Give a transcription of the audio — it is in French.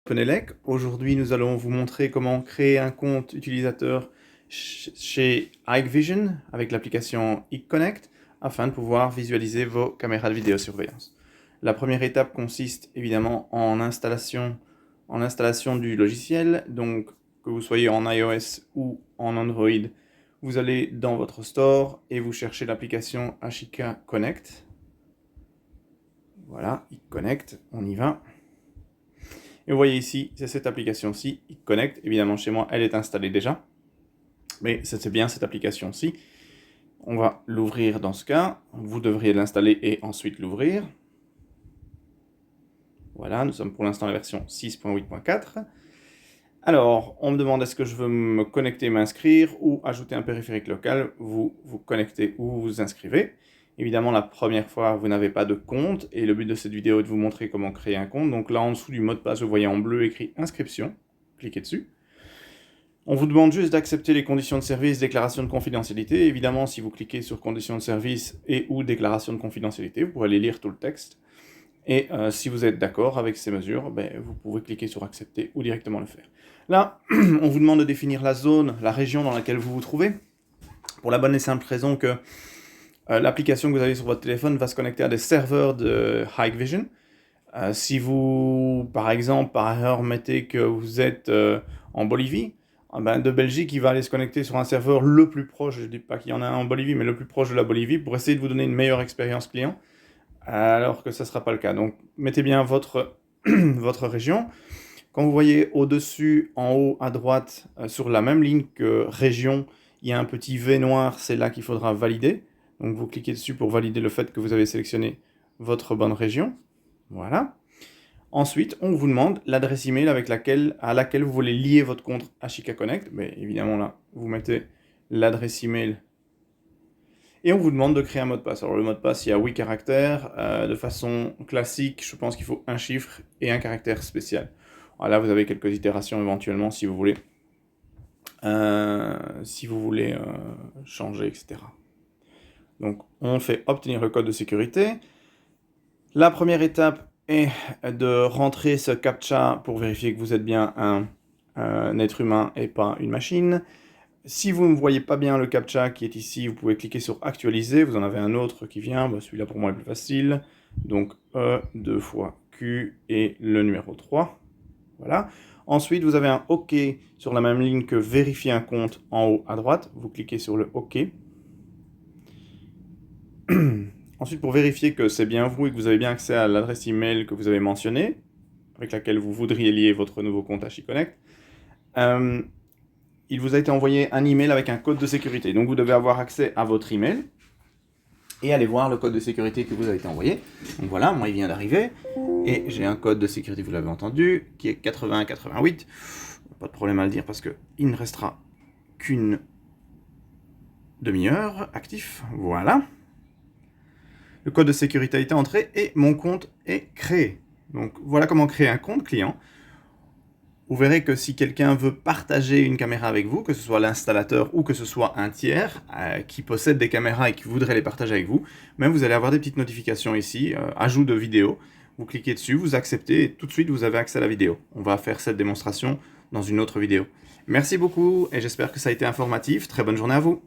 Penelec. Aujourd'hui, nous allons vous montrer comment créer un compte utilisateur chez Hikvision avec l'application HikConnect afin de pouvoir visualiser vos caméras de vidéosurveillance. La première étape consiste évidemment en l'installation du logiciel. Donc, que vous soyez en iOS ou en Android, vous allez dans votre store et vous cherchez l'application HikConnect. Voilà, HikConnect, on y va. Et vous voyez ici, c'est cette application-ci, HikConnect. Évidemment, chez moi, elle est installée déjà. Mais c'est bien cette application-ci. On va l'ouvrir dans ce cas. Vous devriez l'installer et ensuite l'ouvrir. Voilà, nous sommes pour l'instant à la version 6.8.4. Alors, on me demande est-ce que je veux me connecter, m'inscrire ou ajouter un périphérique local. Vous vous connectez ou vous vous inscrivez. Évidemment, la première fois, vous n'avez pas de compte et le but de cette vidéo est de vous montrer comment créer un compte. Donc là, en dessous du mot de passe, vous voyez en bleu écrit inscription. Cliquez dessus. On vous demande juste d'accepter les conditions de service, déclaration de confidentialité. Évidemment, si vous cliquez sur conditions de service et ou déclaration de confidentialité, vous pourrez aller lire tout le texte. Et si vous êtes d'accord avec ces mesures, vous pouvez cliquer sur accepter ou directement le faire. Là, on vous demande de définir la zone, la région dans laquelle vous vous trouvez, pour la bonne et simple raison que l'application que vous avez sur votre téléphone va se connecter à des serveurs de Hikvision. Si vous, par exemple, par erreur, mettez que vous êtes en Bolivie, de Belgique, il va aller se connecter sur un serveur le plus proche, je ne dis pas qu'il y en a un en Bolivie, mais le plus proche de la Bolivie, pour essayer de vous donner une meilleure expérience client, alors que ça ne sera pas le cas. Donc, mettez bien votre région. Quand vous voyez au-dessus, en haut, à droite, sur la même ligne que région, il y a un petit V noir, c'est là qu'il faudra valider. Donc vous cliquez dessus pour valider le fait que vous avez sélectionné votre bonne région. Voilà. Ensuite, on vous demande l'adresse email à laquelle vous voulez lier votre compte HikConnect. Mais évidemment là, vous mettez l'adresse email. Et on vous demande de créer un mot de passe. Alors le mot de passe, il y a 8 caractères. De façon classique, je pense qu'il faut un chiffre et un caractère spécial. Alors là, vous avez quelques itérations éventuellement si vous voulez, changer, etc. Donc, on fait obtenir le code de sécurité. La première étape est de rentrer ce CAPTCHA pour vérifier que vous êtes bien un être humain et pas une machine. Si vous ne voyez pas bien le CAPTCHA qui est ici, vous pouvez cliquer sur actualiser. Vous en avez un autre qui vient. Celui-là pour moi est plus facile. Donc, E, 2 fois Q et le numéro 3. Voilà. Ensuite, vous avez un OK sur la même ligne que vérifier un compte en haut à droite. Vous cliquez sur le OK. Ensuite, pour vérifier que c'est bien vous et que vous avez bien accès à l'adresse email que vous avez mentionnée, avec laquelle vous voudriez lier votre nouveau compte HikConnect, il vous a été envoyé un email avec un code de sécurité. Donc vous devez avoir accès à votre email et aller voir le code de sécurité que vous a été envoyé. Donc voilà, moi il vient d'arriver et j'ai un code de sécurité, vous l'avez entendu, qui est 8088. Pas de problème à le dire parce qu'il ne restera qu'une demi-heure actif. Voilà. Le code de sécurité a été entré et mon compte est créé. Donc voilà comment créer un compte client. Vous verrez que si quelqu'un veut partager une caméra avec vous, que ce soit l'installateur ou que ce soit un tiers qui possède des caméras et qui voudrait les partager avec vous, même vous allez avoir des petites notifications ici, ajout de vidéo. Vous cliquez dessus, vous acceptez et tout de suite vous avez accès à la vidéo. On va faire cette démonstration dans une autre vidéo. Merci beaucoup et j'espère que ça a été informatif. Très bonne journée à vous.